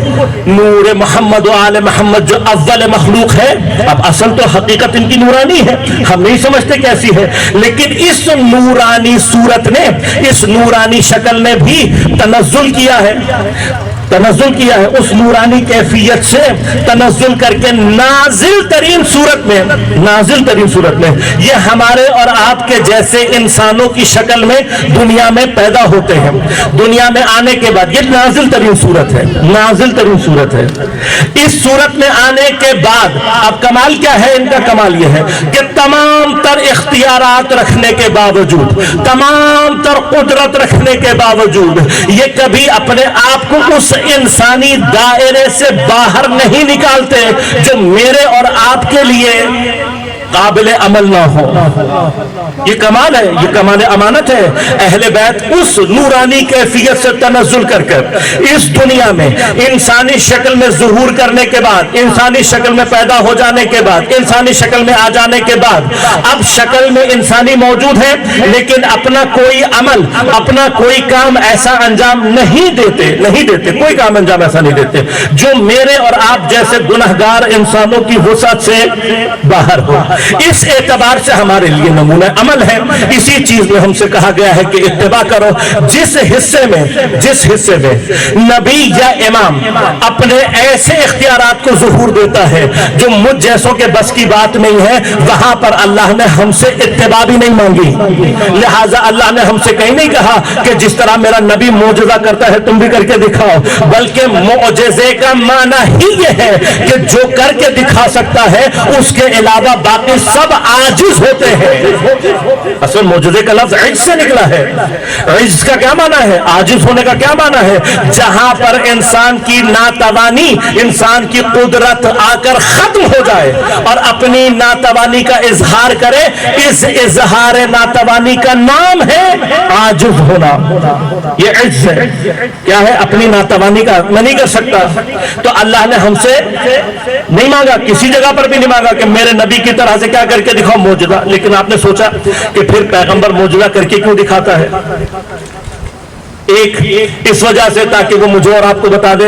نور محمد و آل محمد جو اول مخلوق ہے، اب اصل تو حقیقت ان کی نورانی ہے، ہم نہیں سمجھتے کیسی ہے، لیکن اس نورانی صورت نے، اس نورانی شکل نے بھی تنزل کیا ہے، اس نورانی کیفیت سے تنزل کر کے نازل ترین صورت میں یہ ہمارے اور آپ کے جیسے انسانوں کی شکل میں دنیا میں پیدا ہوتے ہیں، دنیا میں آنے کے بعد یہ نازل ترین صورت ہے۔ اس صورت میں آنے کے بعد اب کمال کیا ہے ان کا؟ کمال یہ ہے کہ تمام تر اختیارات رکھنے کے باوجود، تمام تر قدرت رکھنے کے باوجود یہ کبھی اپنے آپ کو اس انسانی دائرے سے باہر نہیں نکالتے جو میرے اور آپ کے لیے قابل عمل نہ ہو۔ یہ کمال ہے، یہ کمال امانت ہے۔ اہل بیت اس نورانی کیفیت سے تنزل کر کر اس دنیا میں انسانی شکل میں ظہور کرنے کے بعد، انسانی شکل میں پیدا ہو جانے کے بعد، انسانی شکل میں آ جانے کے بعد اب شکل میں انسانی موجود ہے لیکن اپنا کوئی عمل، اپنا کوئی کام ایسا انجام نہیں دیتے، کوئی کام انجام ایسا نہیں دیتے جو میرے اور آپ جیسے گنہگار انسانوں کی وسعت سے باہر ہو۔ اس اعتبار سے ہمارے لیے نمونہ عمل ہے. اسی چیز میں ہم سے کہا گیا ہے کہ اتباع کرو. جس حصے میں نبی یا امام اپنے ایسے اختیارات کو ظہور دیتا ہے جو مجھ جیسوں کے بس کی بات نہیں ہے, وہاں پر اللہ نے ہم سے اتباع بھی نہیں مانگی. لہٰذا اللہ نے ہم سے کہیں نہیں کہا کہ جس طرح میرا نبی معجزہ کرتا ہے تم بھی کر کے دکھاؤ, بلکہ معجزے کا معنی ہی یہ ہے کہ جو کر کے دکھا سکتا ہے اس کے علاوہ باقی سب عاجز ہوتے ہیں. اصل معجزے کا لفظ عجز سے نکلا ہے. عجز کا کیا معنی ہے؟ عاجز ہونے کا کیا معنی ہے؟ جہاں پر انسان کی ناتوانی, انسان کی قدرت آ کر ختم ہو جائے اور اپنی ناتوانی کا اظہار کرے, اس اظہار ناتوانی کا نام ہے عاجز ہونا. یہ عجز ہے. کیا ہے؟ اپنی ناتوانی کا میں نہیں کر سکتا. تو اللہ نے ہم سے نہیں مانگا, کسی جگہ پر بھی نہیں مانگا کہ میرے نبی کی طرح سے کیا کر کے دکھاؤ معجزہ. لیکن آپ نے سوچا کہ پھر پیغمبر معجزہ کر کے کیوں دکھاتا ہے؟ ایک اس وجہ سے تاکہ وہ مجھے اور آپ کو بتا دے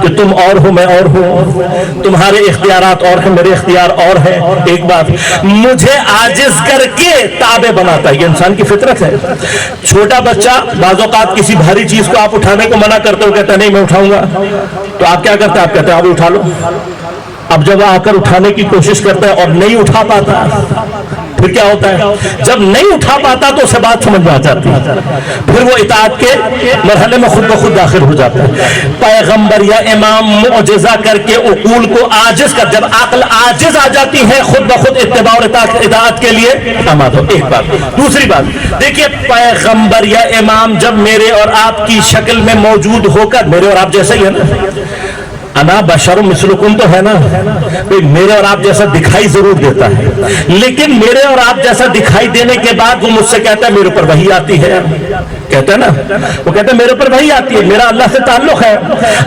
کہ تم اور ہو میں اور ہوں, تمہارے اختیارات اور ہیں میرے اختیار اور ہیں. ایک بات, مجھے عاجز کر کے تابع بناتا ہے. یہ انسان کی فطرت ہے. چھوٹا بچہ بعض اوقات کسی بھاری چیز کو آپ اٹھانے کو منع کرتے ہو, کہتا ہے نہیں میں اٹھاؤں گا, تو آپ کیا کرتے ہیں؟ آپ کہتے ہیں آپ اٹھا لو. اب جب آ کر اٹھانے کی کوشش کرتا ہے اور نہیں اٹھا پاتا, پھر کیا ہوتا ہے؟ جب نہیں اٹھا پاتا تو اسے بات سمجھ میں آ جاتی ہے, پھر وہ اطاعت کے مرحلے میں خود بخود داخل ہو جاتا ہے. پیغمبر یا امام معجزہ کر کے عقول کو عاجز کر, جب عقل عاجز آ جاتی ہے خود بخود اتباع اور اطاعت کے لیے آماد ہو. ایک بات. دوسری بات دیکھیے, پیغمبر یا امام جب میرے اور آپ کی شکل میں موجود ہو کر, میرے اور آپ جیسا ہی ہے نا, انا بشر مثلکم تو ہے نا, میرے اور آپ جیسا دکھائی ضرور دیتا ہے, لیکن میرے اور آپ جیسا دکھائی دینے کے بعد وہ مجھ سے کہتا ہے میرے اوپر وحی آتی ہے. کہتا ہے نا, وہ کہتا ہے میرے اوپر وحی آتی ہے, میرا اللہ سے تعلق ہے.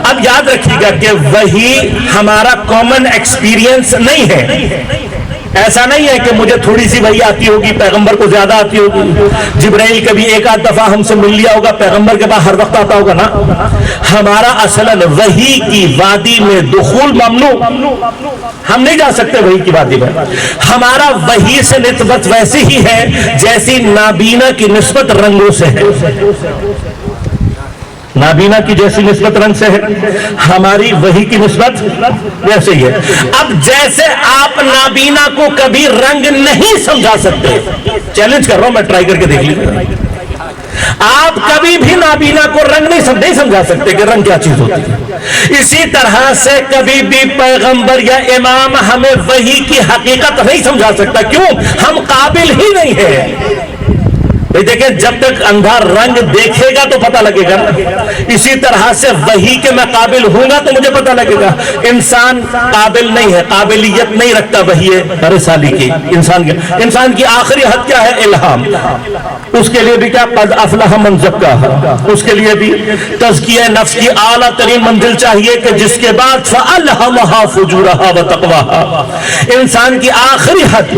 اب یاد رکھیے گا کہ وحی ہمارا کامن ایکسپیرینس نہیں ہے. ایسا نہیں ہے کہ مجھے تھوڑی سی وحی آتی ہوگی, پیغمبر کو زیادہ آتی ہوگی. جبرائیل کبھی ایک آدھ دفعہ ہم سے مل لیا ہوگا, پیغمبر کے بعد ہر وقت آتا ہوگا نا. ہمارا اصلاً وحی کی وادی میں دخول ممنوع, ہم نہیں جا سکتے وحی کی وادی میں. ہمارا وحی سے نسبت ویسی ہی ہے جیسی نابینا کی نسبت رنگوں سے ہے. نابینا کی جیسی نسبت رنگ سے ہے, ہماری وحی کی نسبت ویسے ہی ہے. اب جیسے آپ نابینا کو کبھی رنگ نہیں سمجھا سکتے, چیلنج کر رہا ہوں میں, ٹرائی کر کے دیکھ لیجیے. آپ کبھی بھی نابینا کو رنگ نہیں سمجھا سکتے کہ رنگ کیا چیز ہوتی ہے. اسی طرح سے کبھی بھی پیغمبر یا امام ہمیں وحی کی حقیقت نہیں سمجھا سکتا. کیوں؟ ہم قابل ہی نہیں ہیں. دیکھیں, جب تک اندھا رنگ دیکھے گا تو پتہ لگے گا. اسی طرح سے وحی کے میں قابل ہوں گا تو مجھے پتہ لگے گا. انسان قابل نہیں ہے, قابلیت نہیں رکھتا وحی رسالی کی. انسان کی آخری حد کیا ہے؟ الہام. اس کے لیے بھی کیا؟ قد افلح من زکاہا. اس کے لیے بھی تزکیہ نفس کی اعلیٰ ترین منزل چاہیے کہ جس کے بعد فَأَلْهَمَهَا فُجُورَهَا وَتَقْوَاهَا. انسان کی آخری حد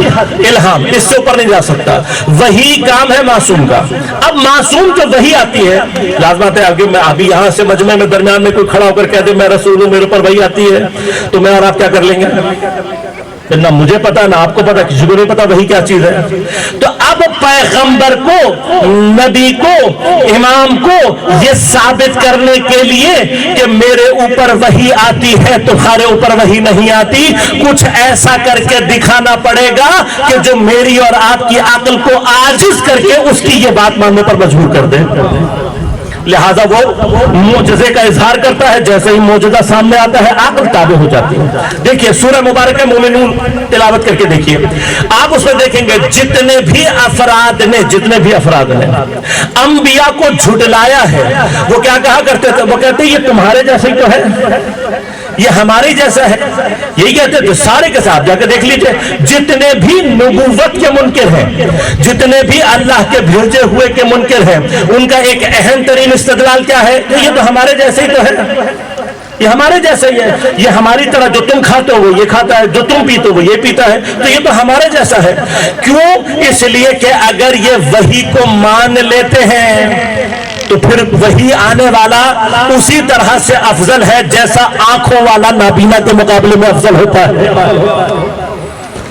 الہام, اس سے اوپر نہیں جا سکتا. وہی کام ہے معصوم کا. اب معصوم جو وحی آتی ہے, لازمات ہے آگے میں ابھی یہاں سے مجمع میں درمیان میں کوئی کھڑا ہو کر کہہ دے میں رسول ہوں, میرے اوپر وحی آتی ہے, تو میں اور آپ کیا کر لیں گے؟ نہ مجھے پتا, نہ آپ کو پتا, کسی کو نہیں پتا وحی کیا چیز ہے. تو اب پیغمبر کو, نبی کو, امام کو یہ ثابت کرنے کے لیے کہ میرے اوپر وحی آتی ہے تمہارے اوپر وحی نہیں آتی, کچھ ایسا کر کے دکھانا پڑے گا کہ جو میری اور آپ کی عقل کو عاجز کر کے اس کی یہ بات ماننے پر مجبور کر دے. لہذا وہ معجزے کا اظہار کرتا ہے, جیسے ہی معجزہ سامنے آتا ہے عقل تابع ہو جاتی ہے. دیکھیے سورہ مبارکہ مومنون تلاوت کر کے دیکھیے, آپ اس میں دیکھیں گے جتنے بھی افراد نے انبیاء کو جھٹلایا ہے وہ کیا کہا کرتے تھے؟ وہ کہتے ہیں یہ تمہارے جیسے ہی تو ہے, یہ ہمارے جیسا ہے. یہی کہتے تھے سارے کے ساتھ, جا کے دیکھ لیجئے جتنے بھی نبوت کے منکر ہیں, جتنے بھی اللہ کے بھیجے ہوئے کے منکر ہیں, ان کا ایک اہم ترین استدلال کیا ہے کہ یہ تو ہمارے جیسے ہی تو ہے, یہ ہمارے جیسے ہی ہے, یہ ہماری طرح جو تم کھاتے ہو وہ یہ کھاتا ہے, جو تم پیتے ہو وہ یہ پیتا ہے, تو یہ تو ہمارے جیسا ہے. کیوں؟ اس لیے کہ اگر یہ وحی کو مان لیتے ہیں تو پھر وہی آنے والا اسی طرح سے افضل ہے جیسا آنکھوں والا نابینا کے مقابلے میں افضل ہوتا ہے.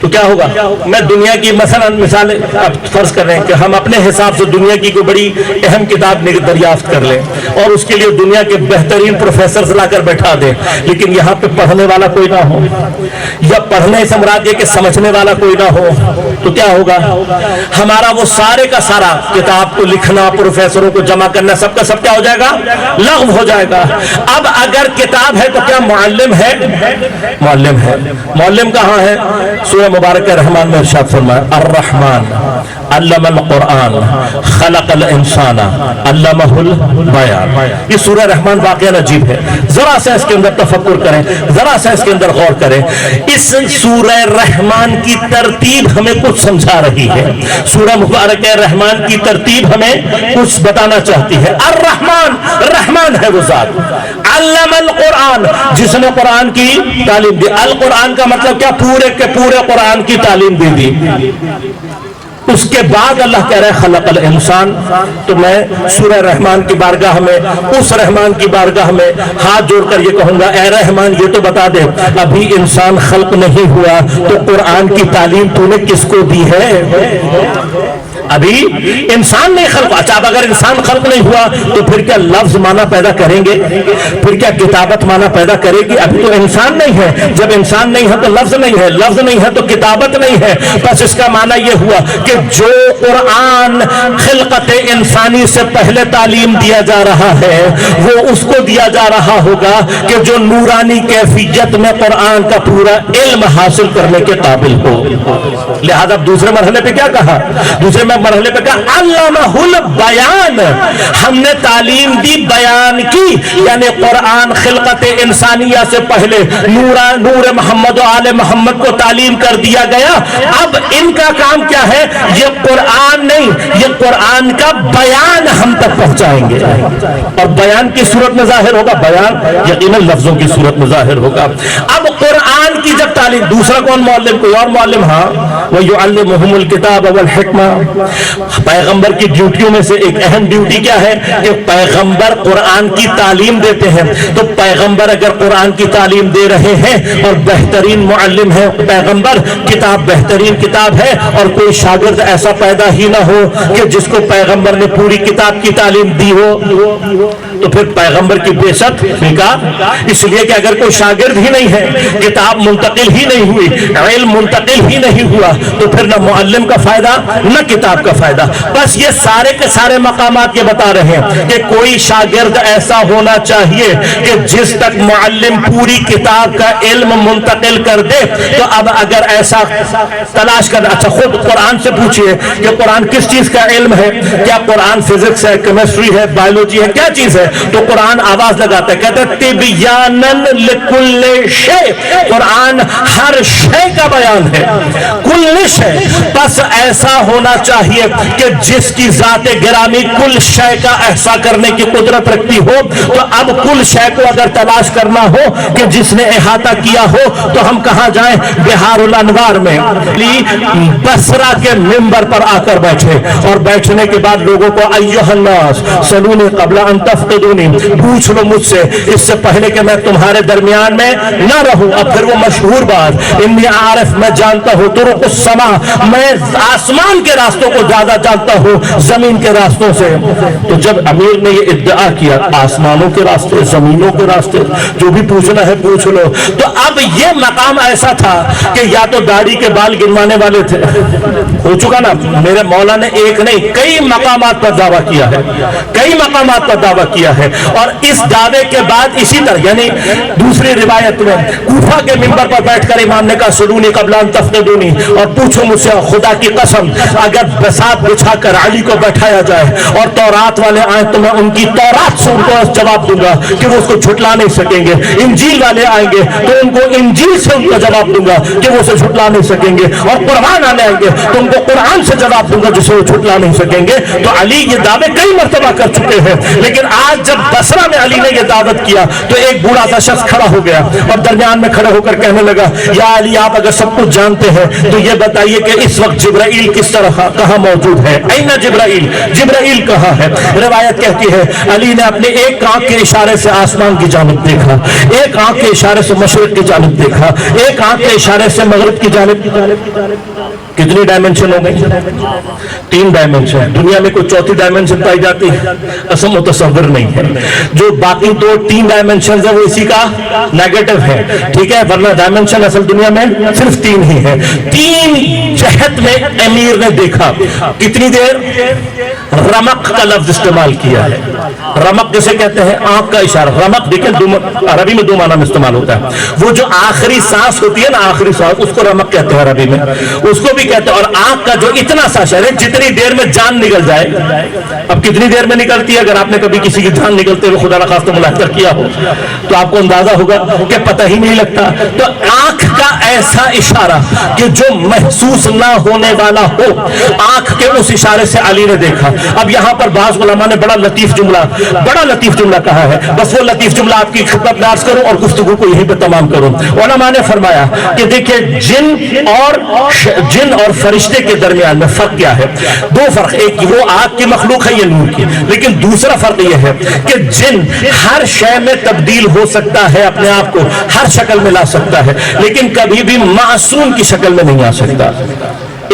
تو کیا ہوگا؟ میں دنیا کی مثلا مثال اب فرض کر رہے ہیں کہ ہم اپنے حساب سے دنیا کی کوئی بڑی اہم کتاب دریافت کر لیں اور اس کے لیے دنیا کے بہترین پروفیسرز لا کر بیٹھا دیں، لیکن یہاں پہ پڑھنے والا کوئی نہ ہو، یا پڑھنے سے مراد یہ کہ سمجھنے والا کوئی نہ ہو، تو کیا ہوگا؟ ہمارا وہ سارے کا سارا کتاب کو لکھنا، پروفیسروں کو جمع کرنا، سب کا سب کیا ہو جائے گا؟ لغو ہو جائے گا۔ اب اگر کتاب ہے تو کیا معلم ہے؟ معلم ہے۔ معلم کہاں ہے؟ سورہ مبارک رحمان میں ارشاد فرمایا الرحمن علم القرآن خلق الانسان علمہ البیان۔ یہ سورہ رحمان واقعہ عجیب ہے، ذرا سا اس کے اندر تفکر کریں، ذرا سا اس کے اندر غور کریں۔ اس سورہ رحمان کی ترتیب ہمیں کچھ سمجھا رہی ہے، سورہ مبارک رحمان کی ترتیب ہمیں کچھ بتانا چاہتی ہے۔ الرحمن، رحمان ہے وہ ذات، علم القرآن، جس نے قرآن کی تعلیم دی۔ القرآن کا مطلب کیا؟ پورے کے پورے قرآن کی تعلیم دے دی۔ اس کے بعد اللہ کہہ رہے ہیں خلق الانسان۔ تو میں سورہ رحمان کی بارگاہ میں، اس رحمان کی بارگاہ میں ہاتھ جوڑ کر یہ کہوں گا، اے رحمان یہ تو بتا دے، ابھی انسان خلق نہیں ہوا تو قرآن کی تعلیم تو نے کس کو دی ہے؟ ابھی انسان نہیں خلق۔ اچھا اب اگر انسان خلق نہیں ہوا تو پھر کیا لفظ معنی پیدا کریں گے؟ پھر کیا کتابت معنی پیدا کرے گی؟ ابھی تو انسان نہیں ہے، جب انسان نہیں ہے تو لفظ نہیں ہے، لفظ نہیں ہے تو کتابت نہیں ہے۔ بس اس کا معنی یہ ہوا کہ جو قرآن خلقت انسانی سے پہلے تعلیم دیا جا رہا ہے وہ اس کو دیا جا رہا ہوگا کہ جو نورانی کیفیت میں قرآن کا پورا علم حاصل کرنے کے قابل ہو۔ لہذا دوسرے مرحلے پہ کیا کہا؟ دوسرے مرحلے پہ کہا علمہ البیان، ہم نے تعلیم دی بیان کی، یعنی قرآن خلقت انسانیہ سے پہلے نور محمد و آل محمد کو تعلیم کر دیا گیا۔ اب ان کا کام کیا ہے؟ یہ قرآن نہیں، یہ قرآن کا بیان ہم تک پہنچائیں گے، اور بیان کی صورت میں ظاہر ہوگا، بیان یقیناً لفظوں کی صورت میں ظاہر ہوگا۔ اب قرآن کی جب تعلیم، دوسرا کون معلم؟ کوئی اور معلم؟ ہاں، وَيُعَلِّمُهُمُ الْكِتَابَ وَالْحِكْمَةَ۔ پیغمبر کی ڈیوٹیوں میں سے ایک اہم ڈیوٹی کیا ہے کہ پیغمبر قرآن کی تعلیم دیتے ہیں۔ تو پیغمبر اگر قرآن کی تعلیم دے رہے ہیں اور بہترین معلم ہے پیغمبر، کتاب بہترین کتاب ہے، اور کوئی شاگرد ایسا پیدا ہی نہ ہو کہ جس کو پیغمبر نے پوری کتاب کی تعلیم دی ہو، تو پھر پیغمبر کی بعثت بیکار۔ اس لیے کہ اگر کوئی شاگرد ہی نہیں ہے، کتاب منتقل ہی نہیں ہوئی، علم منتقل ہی نہیں ہوا، تو پھر نہ معلم کا فائدہ نہ کتاب کا فائدہ۔ بس یہ سارے کے سارے مقامات یہ بتا رہے ہیں کہ کوئی شاگرد ایسا ہونا چاہیے کہ جس تک معلم پوری کتاب کا علم منتقل کر دے۔ تو اب اگر ایسا تلاش کرنا، اچھا خود قرآن سے پوچھئے کہ قرآن کس چیز کا علم ہے؟ کیا قرآن فزکس ہے، کیمسٹری ہے، بایولوجی ہے، کیا چیز ہے؟ تو قرآن آواز لگاتا ہے، کہتا ہے تبیانن لکل شیء، قرآن ہر شے کا بیان ہے، کل شے۔ بس ایسا ہونا چاہیے کہ جس کی ذات گرامی کل شے کا احسا کرنے کی قدرت رکھتی ہو۔ تو اب کل شے کو اگر تلاش کرنا ہو کہ جس نے احاطہ کیا ہو تو ہم کہاں جائیں؟ بہار الانوار میں بصرہ کے منبر پر آ کر بیٹھے، اور بیٹھنے کے بعد لوگوں کو ایھا الناس سلونی قبل ان تفقدونی، پوچھ لو مجھ سے اس سے پہلے کہ میں تمہارے درمیان میں نہ رہوں۔ اب پھر وہ مشہور بات، انی عارف، میں جانتا ہوں طرق السما، میں آسمان کے راستوں کو زیادہ جانتا ہوں زمین کے راستوں سے۔ تو جب امیر نے یہ ادعا کیا آسمانوں کے راستے، زمینوں کے راستے، جو بھی پوچھنا ہے پوچھ لو، تو اب یہ مقام ایسا تھا کہ یا تو داڑھی کے بال گنوانے والے تھے، ہو چکا نا، میرے مولا نے ایک نہیں کئی مقامات پر دعویٰ کیا ہے، کئی مقامات پر دعویٰ کیا ہے۔ اور اس دعوے کے بعد اسی طرح، یعنی دوسری روایت میں کوفہ کے منبر پر بیٹھ کر امام نے کہا سلونی قبل ان تفقدونی، اور پوچھو مجھ سے خدا کی قسم اگر بساط بچھا کر علی کو بیٹھایا جائے اور تورات والے آئیں تو میں ان کی تورات سے ان کو جواب دوں گا کہ وہ اس کو جھٹلا نہیں سکیں گے، انجیل والے آئیں گے تو ان کو انجیل سے ان کا جواب دوں گا کہ وہ اسے جھٹلا نہیں سکیں گے، اور قرآن آنے آئیں گے تو ان کو قرآن سے جواب دوں گا جسے وہ جھٹلا نہیں سکیں گے۔ تو علی یہ دعوے کئی مرتبہ کر چکے ہیں، لیکن آج آج جب بصرہ میں علی نے یہ دعوت کیا تو ایک بوڑھا سا شخص کھڑا ہو گیا اور درمیان میں کھڑے ہو کر کہنے لگا یا علی آپ اگر سب کچھ جانتے ہیں تو یہ بتائیے کہ اس وقت جبرائیل کس طرح کہاں موجود ہے؟ این جبرائیل، جبرائیل کہاں ہے؟ روایت کہتی ہے علی نے اپنے ایک آنکھ کے اشارے سے آسمان کی جانب دیکھا، ایک آنکھ کے اشارے سے مشرق کی جانب دیکھا، ایک آنکھ کے اشارے سے مغرب کی جانب۔ کتنی ڈائمنشن ہو گئی؟ 3 ڈائمنشن۔ دنیا میں کوئی چوتھی ڈائمنشن پائی جاتی ہے؟ اصل متصور نہیں ہے۔ جو باقی 3 ڈائمنشن ہے وہ اسی کا نیگیٹو ہے، ٹھیک ہے، ورنہ ڈائمنشن اصل دنیا میں صرف 3 ہی ہے۔ 3 جہت میں امیر نے دیکھا۔ کتنی دیر؟ رمق کا لفظ استعمال کیا ہے۔ رمق جسے کہتے ہیں آنکھ کا اشارہ، رمق دیکھیں عربی میں 2 معنی میں استعمال ہوتا ہے۔ وہ جو آخری سانس ہوتی ہے نا، آخری سانس، اس کو رمق کہتے ہیں عربی میں، اس کو بھی کہتے ہیں۔ اور آنکھ کا جو اتنا سا اشارہ ہے جتنی دیر میں جان نکل جائے۔ اب کتنی دیر میں نکلتی ہے؟ اگر آپ نے کبھی کسی کی جان نکلتے ہوئے خدا نخواستہ ملاحظہ کیا ہو تو آپ کو اندازہ ہوگا کہ پتہ ہی نہیں لگتا۔ تو آنکھ کا ایسا اشارہ کہ جو محسوس نہ ہونے والا ہو، آنکھ کے اس اشارے سے علی نے دیکھا۔ اب یہاں پر بعض علماء نے بڑا لطیف جملہ کہا ہے، بس وہ لطیف جملہ آپ کی خدمت میں عرض کروں اور گفتگو کو یہیں پہ تمام کروں۔ علماء نے فرمایا کہ دیکھیں جن اور فرشتے کے درمیان میں فرق کیا ہے؟ 2 فرق، ایک وہ آگ کی مخلوق ہے، یہ نور کی، لیکن دوسرا فرق یہ ہے کہ جن ہر شے میں تبدیل ہو سکتا ہے، اپنے آپ کو ہر شکل میں لا سکتا ہے، لیکن کبھی بھی معصوم کی شکل میں نہیں آ سکتا۔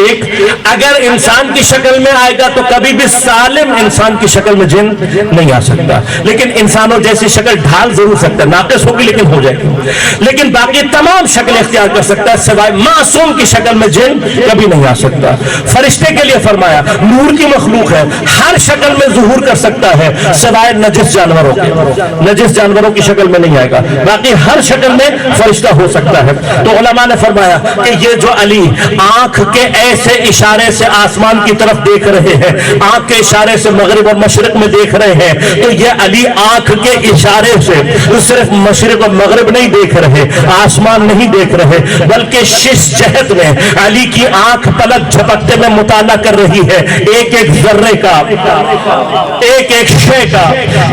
ایک اگر انسان کی شکل میں آئے گا تو کبھی بھی سالم انسان کی شکل میں جن نہیں آ سکتا، لیکن انسانوں جیسی شکل ڈھال ضرور سکتا ہے، ناقص ہوگی لیکن ہو جائے گی، لیکن باقی تمام شکل اختیار کر سکتا ہے سوائے معصوم کی شکل میں جن کبھی نہیں آ سکتا۔ فرشتے کے لیے فرمایا نور کی مخلوق ہے، ہر شکل میں ظہور کر سکتا ہے سوائے نجس جانوروں کے، نجس جانوروں کی شکل میں نہیں آئے گا، باقی ہر شکل میں فرشتہ ہو سکتا ہے۔ تو علماء نے فرمایا کہ یہ جو علی آنکھ کے ایسے اشارے سے آسمان کی طرف دیکھ رہے ہیں، آنکھ کے اشارے سے مغرب اور مشرق میں دیکھ رہے ہیں، تو یہ علی آنکھ کے اشارے سے صرف مشرق اور مغرب نہیں دیکھ رہے، آسمان نہیں دیکھ رہے، بلکہ 6 جہت میں علی کی آنکھ پلک جھپکتے میں مطالعہ کر رہی ہے، ایک ایک ذرے کا، ایک ایک شے کا،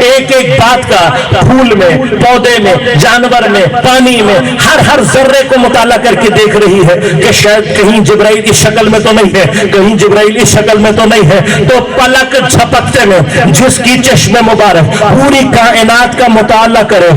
ایک ایک بات کا، پھول میں، پودے میں، جانور میں، پانی میں، ہر ذرے کو مطالعہ کر کے دیکھ رہی ہے کہ شاید کہیں جبرائیل اس شکل میں تو نہیں ہے، کہیں جبرائیل اس شکل میں تو نہیں ہے۔ تو پلک جھپکتے میں جس کی چشم مبارک پوری کائنات کا مطالعہ کرے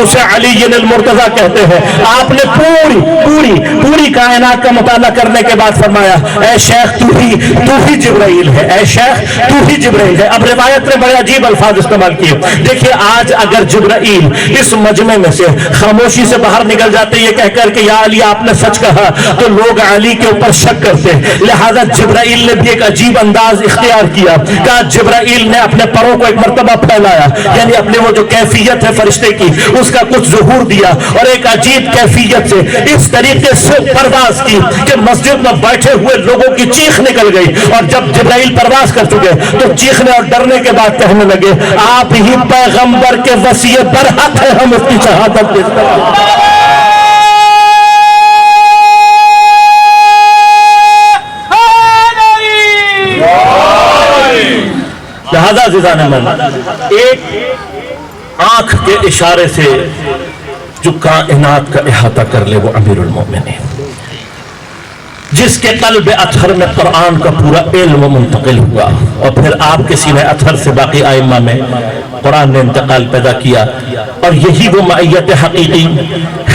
اسے علی المرتضیٰ کہتے ہیں۔ آپ نے پوری کائنات کا مطالعہ کرنے کے بعد فرمایا اے شیخ تو ہی جبرائیل ہے، اے شیخ تو ہی جبرائیل ہے۔ اب روایت نے بڑے عجیب الفاظ استعمال کیے۔ دیکھیے آج اگر جبرائیل اس مجمع میں سے خاموشی سے باہر نکل جاتے یہ کہہ کر کہ یا علی آپ نے سچ کہا، تو لوگ علی کے اوپر شک کرتے ہیں، لہذا جبرائیل نے بھی ایک عجیب انداز اختیار کیا کہ جبرائیل نے اپنے پروں کو ایک مرتبہ پھیلایا، یعنی اپنے وہ جو کیفیت ہے فرشتے کی اس کا کچھ ظہور دیا، اور ایک عجیب کیفیت سے اس طریقے سے پرواز کی کہ مسجد میں بیٹھے ہوئے لوگوں کی چیخ نکل گئی، اور جب جبرائیل پرواز کر چکے تو چیخنے اور ڈرنے کے بعد کہنے لگے آپ ہی پیغمبر کے وصی برحق ہے، ہم اس کی شہادت دیتے ہیں۔ لہذا عزیزان من، ایک آنکھ کے اشارے سے جو کائنات کا احاطہ کر لے وہ امیر المومنین، جس کے قلب اطہر میں قرآن کا پورا علم منتقل ہوا، اور پھر آپ کے سینہ اطہر سے باقی ائمہ میں قرآن نے انتقال پیدا کیا، اور یہی وہ معیت حقیقی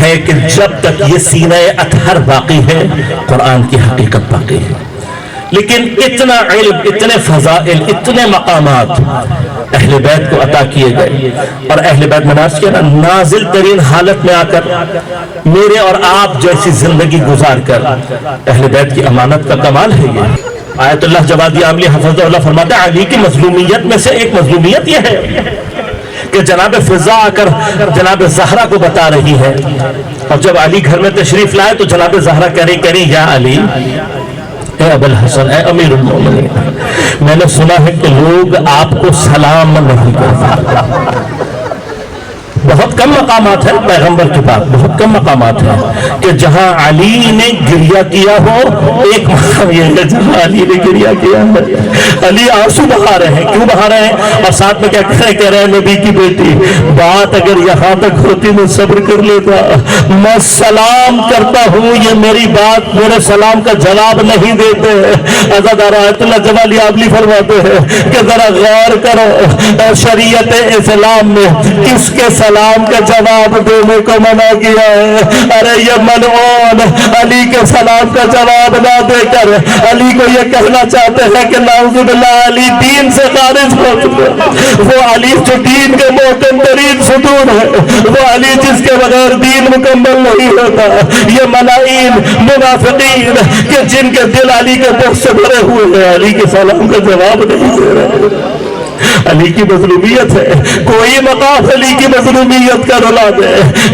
ہے کہ جب تک یہ سینہ اطہر باقی ہے قرآن کی حقیقت باقی ہے۔ لیکن اتنا علم، اتنے فضائل، اتنے مقامات اہل بیت کو عطا کیے گئے، اور اہل بیت مناس کیا نا، نازل ترین حالت میں آ کر میرے اور آپ جیسی زندگی گزار کر اہل بیت کی امانت کا کمال ہے یہ۔ آیت اللہ جوادی عاملی حفظہ اللہ فرماتا ہے علی کی مظلومیت میں سے ایک مظلومیت یہ ہے کہ جناب فضا آ کر جناب زہرا کو بتا رہی ہے، اور جب علی گھر میں تشریف لائے تو جناب زہرا کہہ رہی یا علی، اے ابو الحسن، اے امیر المومنین، میں نے سنا ہے کہ لوگ آپ کو سلام نہیں کرتے، بہت کم مقامات ہیں پیغمبر کے پاس، بہت کم مقامات ہیں کہ جہاں علی نے گریہ کیا ہو. ایک مقام یہ ہے جہاں علی نے گریہ کیا ہے. علی آنسو بہا رہے ہیں. کیوں بہا رہے ہیں؟ اور ساتھ میں کیا کہہ رہے ہیں نبی کی بیٹی بات اگر یہاں تک ہوتی میں صبر کر لیتا. میں سلام کرتا ہوں، یہ میری بات میرے سلام کا جواب نہیں دیتے. عزادار آیت اللہ جمالی آبلی فرماتے ہیں کہ ذرا غور کرو شریعت اسلام میں کس کے سلام کا جواب دینے کو منع کیا ہے. ارے یہ ملعون علی کے سلام کا جواب نہ دے کر علی کو یہ کہنا چاہتے ہیں کہ نعوذ باللہ علی دین سے خارج ہو چکے. وہ علی جو دین کے محکم ترین ستون ہے، وہ علی جس کے بغیر دین مکمل نہیں ہوتا. یہ ملائین منافقین کہ جن کے دل علی کے بغض سے بھرے ہوئے ہیں علی کے سلام کا جواب نہیں دے رہے. علی کی مظلومیت ہے. کوئی مقام علی کی مظلومیت کا رلا دے.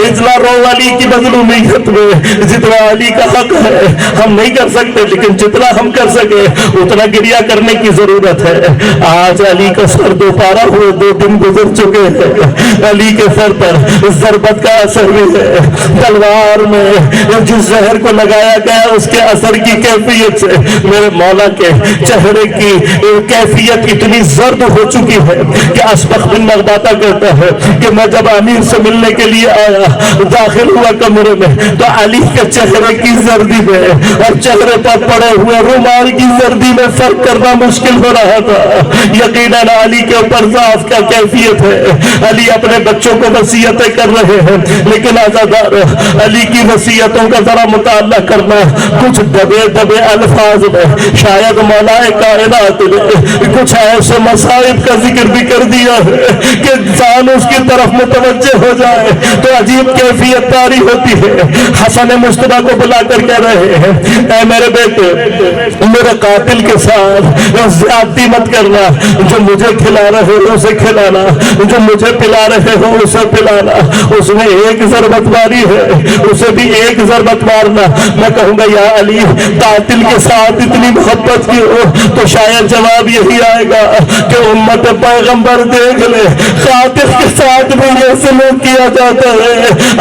اتنا رو علی کی مظلومیت میں جتنا علی کا حق ہے ہم نہیں کر سکتے، لیکن جتنا ہم کر سکے اتنا گریہ کرنے کی ضرورت ہے. آج علی کا سر دوپارہ ہوئے 2 دن گزر چکے ہیں. علی کے سر پر ضربت کا اثر بھی ہے. تلوار میں جس زہر کو لگایا گیا اس کے اثر کی کیفیت سے میرے مولا کے چہرے کی کیفیت اتنی زرد ہو چکی ہے کہ اسبق بن مغباطہ کہتا ہے کہ میں جب امیر سے ملنے کے لیے آیا داخل ہوا کمرے میں تو علی کے چہرے کی زردی میں اور چہرے پر پڑے ہوئے رومال کی زردی میں فرق کرنا مشکل ہو رہا تھا. یقیناً علی کے اوپر ضعف کا کیفیت ہے. علی اپنے بچوں کو وصیتیں کر رہے ہیں، لیکن عزادار علی کی وصیتوں کا ذرا مطالعہ کرنا کچھ دبے دبے الفاظ میں شاید مولا کائنات نے کچھ ایسے مسائب کا ذکر بھی کر دیا ہے کہ انسان اس کی طرف متوجہ ہو جائے تو عجیب کیفیت طاری ہوتی ہے. حسن مصطفیٰ کو بلا کر کہہ رہے ہیں اے میرے بیٹے میرے قاتل کے ساتھ زیادتی مت کرنا. جو مجھے کھلا رہے ہو اسے کھلانا، جو مجھے پلا رہے ہو اسے پلانا. اس نے ایک ضربت ماری ہے، اسے بھی ایک ضربت مارنا. میں کہوں گا یا علی قاتل کے ساتھ اتنی محبت کی ہو تو شاید جواب یہی آئے گا کہ امت پیغمبر دیکھ لے قاتل کے ساتھ بھی یہ سلوک کیا جاتا ہے.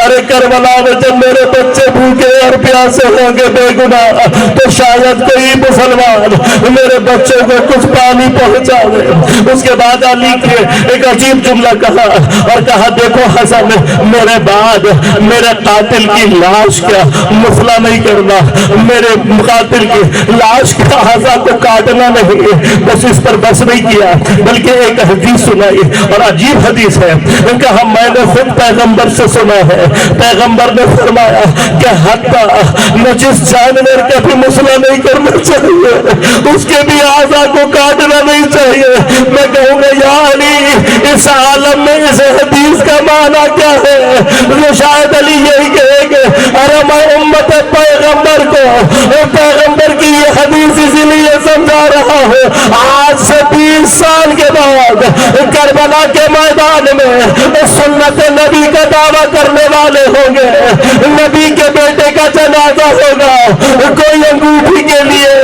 ارے کربلا میں جب میرے بچے بھوکے اور پیاسے ہوں گے بے گناہ تو شاید کوئی مسلمان میرے بچوں کو کچھ پانی پہنچا دے. اس کے بعد علی کے ایک عجیب جملہ کہا اور کہا دیکھو حسن میرے بعد میرے قاتل کی لاش کا مسئلہ نہیں کرنا، میرے قاتل کی لاش کے اعضاء کو کاٹنا نہیں. بس اس پر بس نہیں کیا بلکہ ایک حدیث سنائی اور عجیب حدیث ہے. کہا میں نے خود پیغمبر سے سنا ہے، پیغمبر نے فرمایا کہ حتیٰ نجس جانور کا بھی مسئلہ نہیں کرنا چاہیے، اس کے بھی اعضاء کو کاٹنا نہیں چاہیے. میں کہوں گا یا علی اس عالم میں اس حدیث کا معنی کیا ہے؟ تو شاید علی یہی کہے گے ارے میں امت پیغمبر کو پیغمبر کی یہ حدیث اسی لیے سمجھا رہا ہوں. آج سے 20 سال کے بعد کربلا کے میدان میں سنت نبی کا دعویٰ کرنے والے ہوں گے، نبی کے بیٹے کا جنازہ ہوگا. کوئی انگوٹھی کے لیے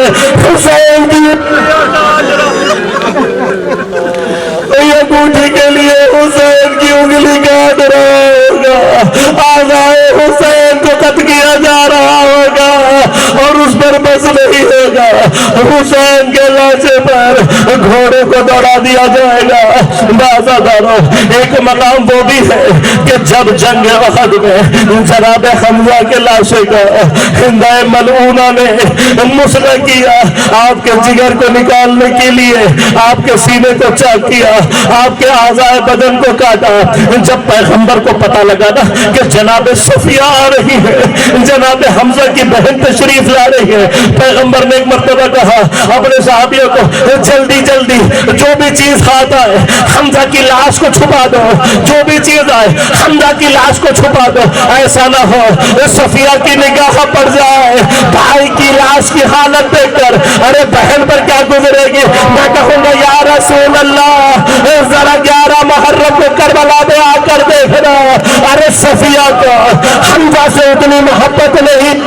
حسین کی کوئی انگوٹھی کے لیے حسین کی انگلی کاٹ رہا ہوگا، آزائے حسین کو قتل کیا جا رہا ہوگا اور اس پر بس نہیں ہوگا. حسین کے لاشے پر گھوڑے کو دوڑا دیا جائے گا. بازاداروں ایک مقام وہ بھی ہے کہ جب جنگ احد میں جناب حمزہ کے لاشے کا ہندہ ملعونہ نے مسئلہ کیا، آپ کے جگر کو نکالنے کے لیے آپ کے سینے کو چاک کیا، آپ کے اعضاء بدن کو کاٹا. جب پیغمبر کو پتا لگا نا کہ جناب صفیہ آ رہی ہے، جناب حمزہ کی بہن تشریف لا رہی ہے، پیغمبر نے ایک مرتبہ کہا اپنے صحابیوں کو جلدی جلدی جو بھی چیز کھاتا ہے حمزہ کی لاش کو چھپا دو، جو بھی چیز آئے حمزہ کی لاش کو چھپا دو. ایسا نہ ہو صفیہ کی نگاہ پڑ جائے بھائی کی لاش کی حالت دیکھ کر ارے بہن پر کیا گزرے گی. میں کہوں گا یا رسول اللہ ذرا 11 محرم کو کربلا میں آ کر دیکھنا، ارے صفیہ کو حمزہ سے اتنی محبت نہیں